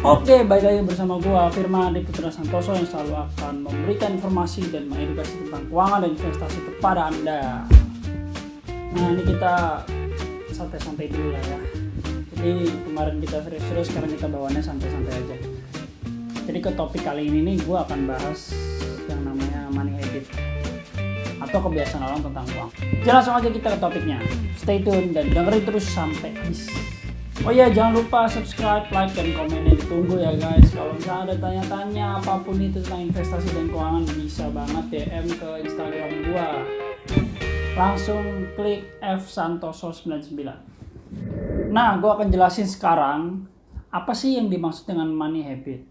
Oke, balik lagi bersama gua Firman Adi Putra Santoso yang selalu akan memberikan informasi dan mengedukasi tentang keuangan dan investasi kepada Anda. Nah, ini kita santai-santai dulu lah ya. Jadi kemarin kita serius-serius, sekarang kita bawaannya santai-santai aja. Jadi ke topik kali ini nih gua akan bahas yang namanya money habit atau kebiasaan orang tentang uang. Jadi langsung aja kita ke topiknya. Stay tune dan dengerin terus sampai habis. Oh iya, jangan lupa subscribe, like, dan komennya ditunggu ya guys. Kalau misalnya ada tanya-tanya apapun itu tentang investasi dan keuangan, bisa banget DM ke Instagram gua. Langsung klik fsantoso99. Nah, gua akan jelasin sekarang apa sih yang dimaksud dengan money habit.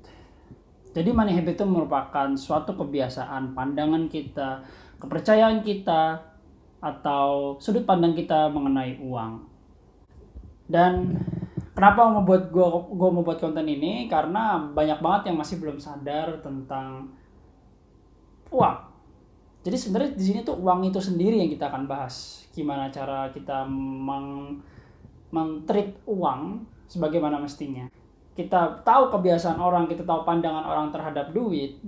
Jadi money habit itu merupakan suatu kebiasaan, pandangan kita, kepercayaan kita, atau sudut pandang kita mengenai uang. Dan kenapa gue mau buat konten ini? Karena banyak banget yang masih belum sadar tentang uang. Jadi sebenarnya di sini tuh uang itu sendiri yang kita akan bahas. Gimana cara kita men-treat uang sebagaimana mestinya. Kita tahu kebiasaan orang, kita tahu pandangan orang terhadap duit.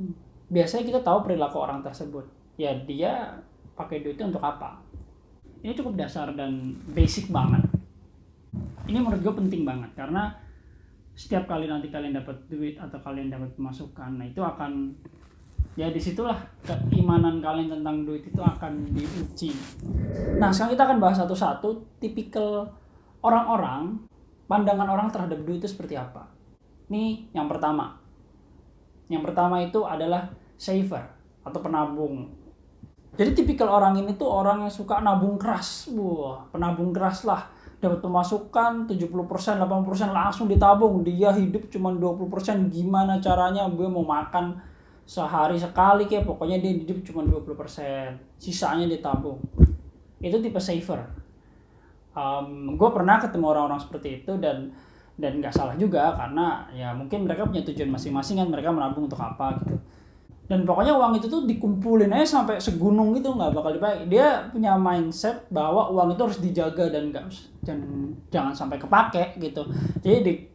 Biasanya kita tahu perilaku orang tersebut. Ya dia pakai duitnya untuk apa? Ini cukup dasar dan basic banget. Ini menurut gue penting banget karena setiap kali nanti kalian dapat duit atau kalian dapat pemasukan, nah itu akan ya disitulah keimanan kalian tentang duit itu akan diuji. Nah sekarang kita akan bahas satu-satu tipikal orang-orang, pandangan orang terhadap duit itu seperti apa. Nih yang pertama itu adalah saver atau penabung. Jadi tipikal orang ini tuh orang yang suka nabung keras. Penabung keras lah. Dapat pemasukan 70%, 80% langsung ditabung. Dia hidup cuma 20%. Gimana caranya? Gue mau makan sehari sekali kayak pokoknya dia hidup cuma 20%. Sisanya ditabung. Itu tipe saver. Gue pernah ketemu orang-orang seperti itu dan nggak salah juga karena ya mungkin mereka punya tujuan masing-masing kan, mereka menabung untuk apa gitu. Dan pokoknya uang itu tuh dikumpulin aja sampai segunung gitu, nggak bakal dipakai. Dia punya mindset bahwa uang itu harus dijaga dan jangan sampai kepake gitu. Jadi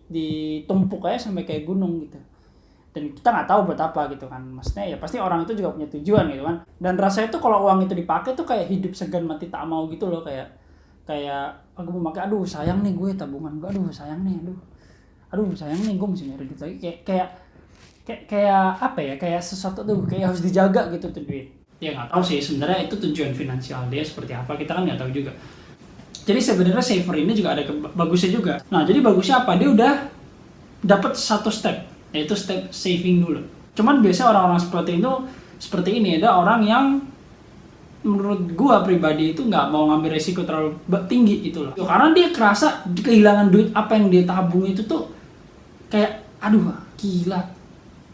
ditumpuk aja sampai kayak gunung gitu. Dan kita nggak tahu buat apa gitu kan. Maksudnya ya pasti orang itu juga punya tujuan gitu kan. Dan rasanya tuh kalau uang itu dipakai tuh kayak hidup segan mati tak mau gitu loh, kayak aku mau pakai, aduh sayang nih gue tabungan gue, aduh sayang nih, aduh sayang nih gue mesti nyari duit lagi, kayak apa ya, kayak sesuatu tuh kayak harus dijaga gitu tuh duit. Ya nggak tahu sih sebenarnya itu tujuan finansial dia seperti apa, kita kan nggak tahu juga. Jadi sebenarnya saver ini juga ada bagusnya juga. Nah jadi bagusnya apa, dia udah dapat satu step, yaitu step saving dulu. Cuman biasa orang-orang seperti ini ada orang yang menurut gua pribadi itu nggak mau ngambil resiko terlalu tinggi gitu loh. Karena dia kerasa kehilangan duit apa yang dia tabung itu tuh kayak aduh gila,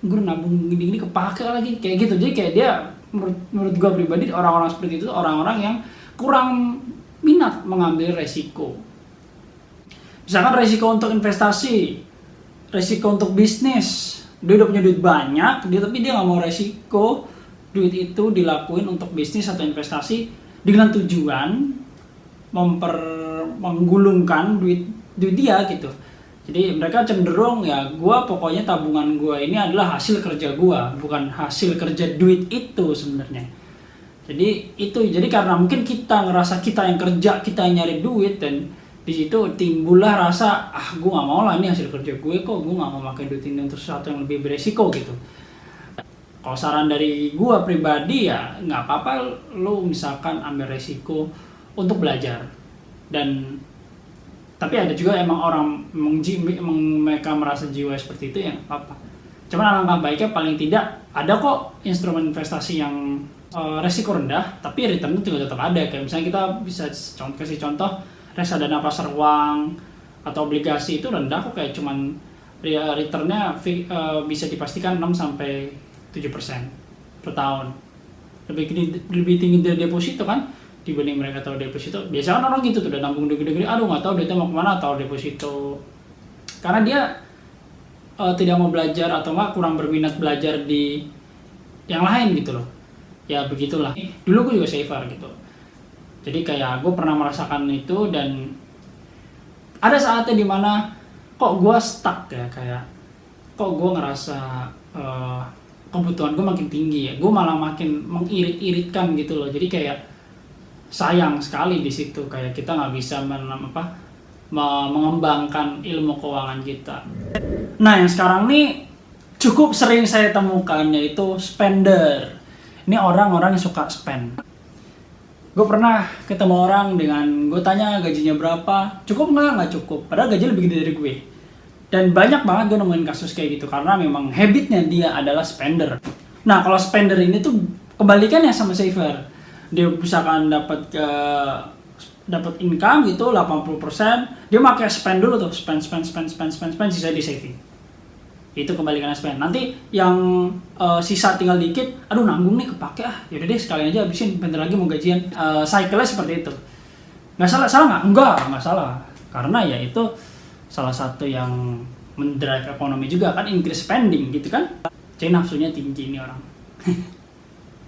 gue nabung gini kepake lagi kayak gitu. Jadi kayak dia menurut gue pribadi orang-orang seperti itu orang-orang yang kurang minat mengambil resiko. Misalkan resiko untuk investasi, resiko untuk bisnis, dia udah punya duit banyak tapi dia nggak mau resiko duit itu dilakuin untuk bisnis atau investasi dengan tujuan menggulungkan duit dia gitu. Jadi mereka cenderung ya gue pokoknya tabungan gue ini adalah hasil kerja gue, bukan hasil kerja duit itu sebenarnya. Jadi karena mungkin kita ngerasa kita yang kerja, kita yang nyari duit, dan di situ timbullah rasa gue nggak mau lah ini hasil kerja gue kok, gue nggak mau pakai duit ini untuk sesuatu yang lebih beresiko gitu. Kalau saran dari gue pribadi ya nggak apa-apa lo misalkan ambil resiko untuk belajar, tapi ada juga emang orang mereka merasa jiwa seperti itu ya apa. Cuman alangkah baiknya paling tidak ada kok instrumen investasi yang resiko rendah tapi returnnya juga tetap ada. Kayak misalnya kita bisa kasih contoh reksadana pasar uang atau obligasi, itu rendah kok, kayak cuman returnnya bisa dipastikan 6-7% per tahun. Lebih tinggi dari deposito kan dibanding mereka taruh deposito. Biasanya kan orang gitu tuh udah nabung gede-gede, aduh nggak tahu duitnya mau kemana, taruh deposito. Karena dia tidak mau belajar atau kurang berminat belajar di yang lain gitu loh. Ya begitulah. Dulu gue juga saver gitu. Jadi kayak gue pernah merasakan itu, dan ada saatnya dimana kok gue stuck ya, kayak kok gue ngerasa kebutuhan gue makin tinggi ya, gue malah makin mengirit-iritkan gitu loh. Jadi kayak sayang sekali di situ, kayak kita nggak bisa mengembangkan ilmu keuangan kita. Nah yang sekarang nih cukup sering saya temukan yaitu spender. Ini orang-orang yang suka spend. Gue pernah ketemu orang dengan gue tanya gajinya berapa, cukup nggak cukup, padahal gaji lebih gede dari gue. Dan banyak banget gue nemuin kasus kayak gitu karena memang habitnya dia adalah spender. Nah kalau spender ini tuh kebalikannya sama saver. Dia misalkan dapat income gitu 80%, dia pakai spend dulu tuh, spend, sisa di saving. Itu kebalikannya spend. Nanti yang sisa tinggal dikit, aduh nanggung nih kepake yaudah deh sekalian aja habisin, bentar lagi mau gajian. Cycle-nya seperti itu. Nggak salah nggak? Nggak salah. Karena ya itu salah satu yang mendrive ekonomi juga kan, increase spending gitu kan. Jadi nafsunya tinggi ini orang.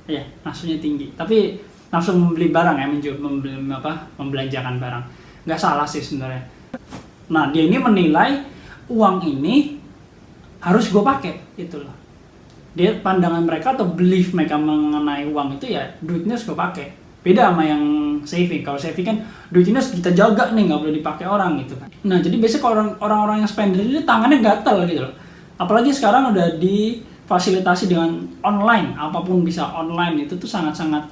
Ya, nafsunya tinggi. Tapi nafsu membeli barang ya, membelanjakan barang. Nggak salah sih sebenarnya. Nah, dia ini menilai uang ini harus gue pakai gitu loh. Dia pandangan mereka atau belief mereka mengenai uang itu ya duitnya harus gue pakai. Beda sama yang saving. Kalau saving kan duitnya harus kita jaga nih, nggak boleh dipakai orang gitu kan. Nah jadi biasanya kalau orang-orang yang spender ini tangannya gatel gitu loh. Apalagi sekarang udah difasilitasi dengan online, apapun bisa online, itu tuh sangat-sangat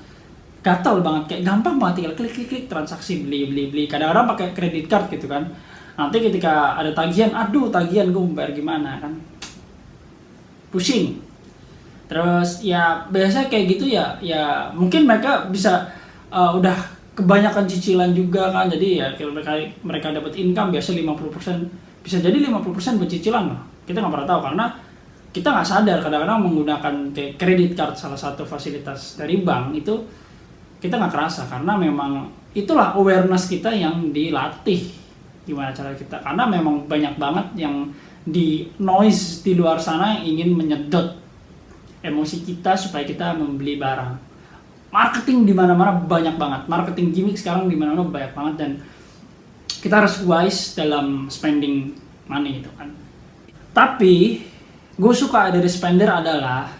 gatel banget, kayak gampang banget tinggal klik transaksi beli. Kadang-kadang pakai kredit card gitu kan. Nanti ketika ada tagihan, aduh tagihan gue bayar gimana kan, pusing. Terus ya biasanya kayak gitu ya mungkin mereka bisa udah kebanyakan cicilan juga kan, jadi ya kalau mereka dapat income biasa 50%, bisa jadi 50% buat cicilan loh. Kita nggak pernah tahu karena kita nggak sadar kadang-kadang menggunakan kayak kredit card, salah satu fasilitas dari bank itu kita nggak kerasa karena memang itulah awareness kita yang dilatih gimana cara kita, karena memang banyak banget yang di noise di luar sana yang ingin menyedot emosi kita supaya kita membeli barang. Marketing di mana-mana banyak banget, marketing gimmick sekarang di mana-mana banyak banget, dan kita harus wise dalam spending money itu kan. Tapi gue suka dari spender adalah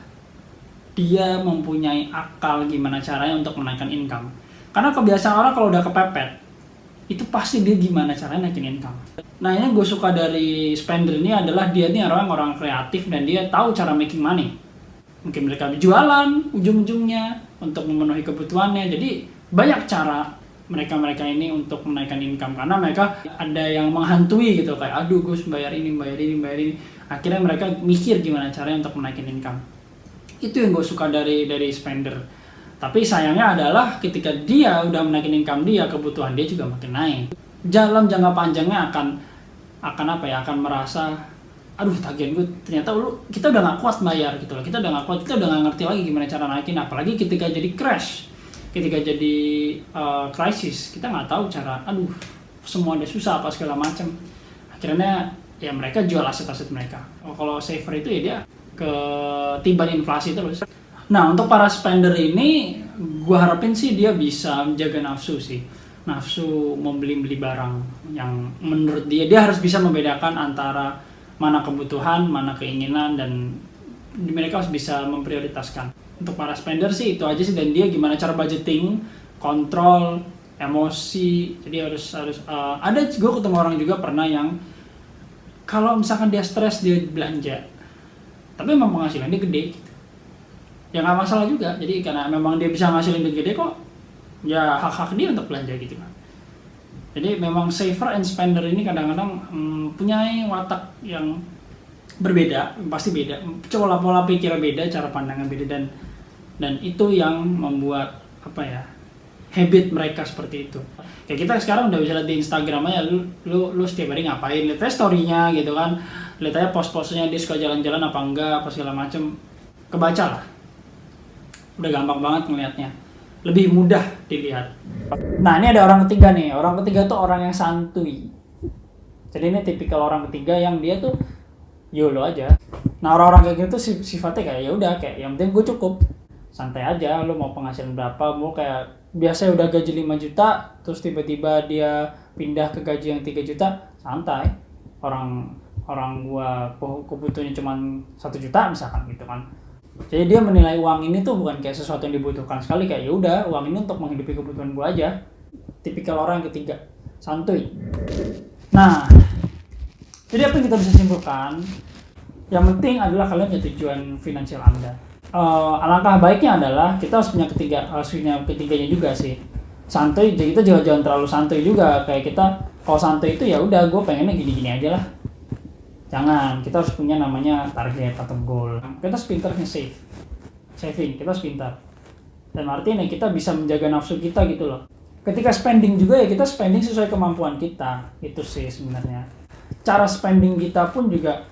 dia mempunyai akal gimana caranya untuk menaikkan income. Karena kebiasaan orang kalau udah kepepet itu pasti dia gimana caranya naikin income. Nah ini gue suka dari spender ini adalah dia ini orang kreatif dan dia tahu cara making money. Mungkin mereka jualan ujung-ujungnya untuk memenuhi kebutuhannya. Jadi banyak cara mereka ini untuk menaikkan income, karena mereka ada yang menghantui gitu, kayak aduh gue bayar ini. Akhirnya mereka mikir gimana caranya untuk menaikkan income. Itu yang gue suka dari spender. Tapi sayangnya adalah ketika dia udah menaikin income dia, kebutuhan dia juga makin naik. Dalam jangka panjangnya akan merasa aduh tagihan gue ternyata kita udah gak kuat bayar gitu loh, kita udah gak ngerti lagi gimana cara naikin, apalagi ketika jadi crash, ketika jadi krisis, kita nggak tahu cara, aduh semua udah susah apa segala macam. Akhirnya ya mereka jual aset-aset mereka. Kalau saver itu ya dia ketiban inflasi terus. Nah untuk para spender ini gue harapin sih dia bisa menjaga nafsu sih, nafsu membeli barang yang menurut dia harus bisa membedakan antara mana kebutuhan, mana keinginan, dan mereka harus bisa memprioritaskan. Untuk para spender sih itu aja sih, dan dia gimana cara budgeting, kontrol emosi. Jadi harus ada gue ketemu orang juga pernah yang kalau misalkan dia stres dia belanja, tapi memang penghasilan dia gede gitu. Ya nggak masalah juga, jadi karena memang dia bisa ngasilin duit gede kok, ya hak-hak dia untuk belanja gitu kan. Jadi memang saver and spender ini kadang-kadang punya watak yang berbeda, pasti beda, pola pikir beda, cara pandangan beda, dan itu yang membuat habit mereka seperti itu. Kayak kita sekarang udah bisa lihat di Instagram aja, lu setiap hari ngapain, lihat aja story-nya gitu kan, lihat aja post-postnya dia suka jalan-jalan apa enggak, apa segala macem, kebaca lah. Udah gampang banget ngelihatnya, lebih mudah dilihat. Nah ini ada orang ketiga nih, orang ketiga tuh orang yang santuy. Jadi ini tipikal orang ketiga yang dia tuh YOLO aja. Nah orang-orang kayak gitu sifatnya kayak ya udah, kayak yang penting gue cukup, santai aja. Lu mau penghasilan berapa, mau kayak biasa udah gaji 5 juta terus tiba-tiba dia pindah ke gaji yang 3 juta, santai. orang gua kebutuhannya cuma 1 juta misalkan gitu kan. Jadi dia menilai uang ini tuh bukan kayak sesuatu yang dibutuhkan sekali, kayak ya udah uang ini untuk menghidupi kebutuhan gua aja. Tipikal orang yang ketiga, santuy. Nah, jadi apa yang kita bisa simpulkan? Yang penting adalah kalian punya tujuan finansial Anda. Alangkah baiknya adalah kita harus punya ketiganya juga sih. Santuy, jadi kita jangan terlalu santuy juga. Kayak kita kalau santuy itu ya udah gue pengennya gini-gini aja lah. Jangan, kita harus punya namanya target atau goal. Kita harus pintarnya saving, kita harus pintar. Dan artinya kita bisa menjaga nafsu kita gitu loh. Ketika spending juga ya kita spending sesuai kemampuan kita. Itu sih sebenarnya. Cara spending kita pun juga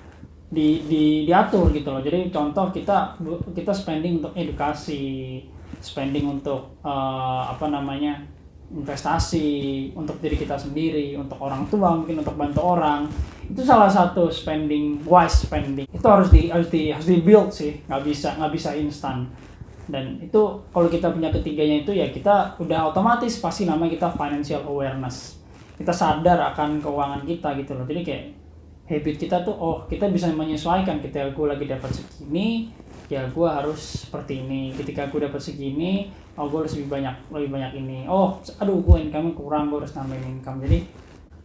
diatur gitu loh. Jadi contoh kita spending untuk edukasi, spending untuk investasi untuk diri kita sendiri, untuk orang tua, mungkin untuk bantu orang. Itu salah satu wise spending. Itu harus di build sih, nggak bisa instan. Dan itu kalau kita punya ketiganya itu ya kita udah otomatis pasti namanya kita financial awareness. Kita sadar akan keuangan kita gitu loh. Jadi kayak habit kita tuh kita bisa menyesuaikan. Ketika gue lagi dapat segini ya gue harus seperti ini. Ketika gue dapat segini gue harus lebih banyak ini. Gue income kurang, gue harus nambahin income. Jadi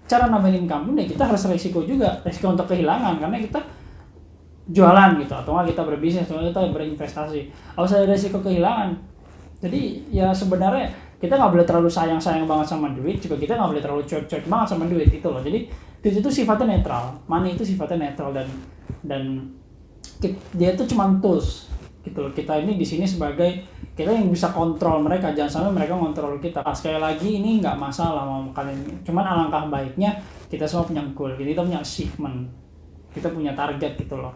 cara nambahin income pun ya kita harus resiko untuk kehilangan, karena kita jualan gitu atau nggak kita berbisnis atau kita berinvestasi harus ada resiko kehilangan. Jadi ya sebenarnya kita nggak boleh terlalu sayang banget sama duit, juga kita nggak boleh terlalu cuek banget sama duit gitu loh. Jadi duit itu sifatnya netral, money itu sifatnya netral, dan dia itu cuma tools gitu loh. Kita ini di sini sebagai kita yang bisa kontrol mereka, jangan sampai mereka kontrol kita. Sekali lagi ini nggak masalah mau kalian, cuman alangkah baiknya kita semua punya goal, kita punya achievement, kita punya target gitu loh.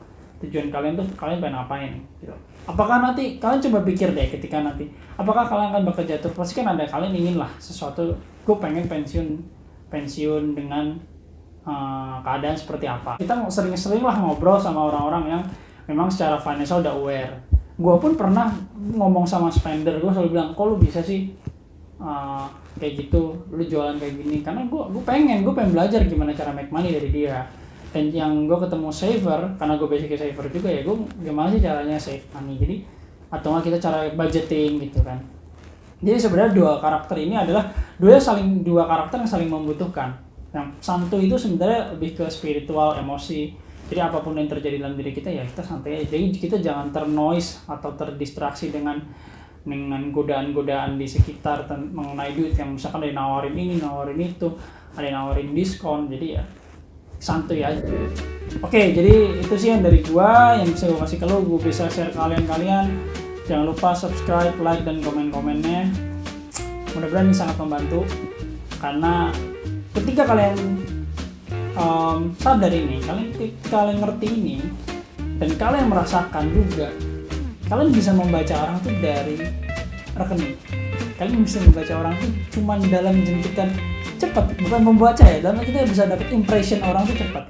Tujuan kalian pengen ngapain gitu. Apakah nanti kalian coba pikir deh, ketika nanti apakah kalian akan bekerja terus, pasti kan ada kalian ingin lah sesuatu, gue pengen pensiun dengan keadaan seperti apa. Kita sering lah ngobrol sama orang-orang yang memang secara financial udah aware. Gue pun pernah ngomong sama spender, gue selalu bilang, kok lu bisa sih kayak gitu, lu jualan kayak gini, karena gue pengen belajar gimana cara make money dari dia. Dan yang gue ketemu saver, karena gue basicnya saver juga ya, gue gimana sih caranya save money. Jadi atau nggak kita cara budgeting gitu kan. Jadi sebenarnya dua karakter ini adalah dua karakter yang saling membutuhkan. Yang santuy itu sebenarnya lebih ke spiritual, emosi. Jadi apapun yang terjadi dalam diri kita ya kita santai aja. Jadi kita jangan ternoise atau terdistraksi dengan godaan-godaan di sekitar mengenai duit, yang misalkan ada yang nawarin ini, nawarin itu, ada yang nawarin diskon. Jadi ya santuy aja. Oke, jadi itu sih yang dari gua yang bisa gua kasih ke lo. Gua bisa share ke kalian. Jangan lupa subscribe, like, dan komen-komennya. Mudah-mudahan ini sangat membantu, karena ketika kalian sadar ini, kalian ngerti ini, dan kalian merasakan juga, kalian bisa membaca orang tuh dari rekening. Kalian bisa membaca orang tuh cuma dalam jentikan cepat, bukan membaca ya, dalam kita bisa dapat impression orang tuh cepat.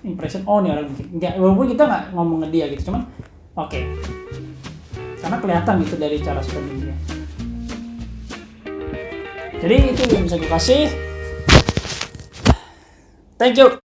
Impression nih orang enggak, walaupun kita nggak ngomong ke dia gitu, cuman oke. Karena kelihatan gitu dari cara spending dia. Jadi itu yang bisa gue kasih. Thank you.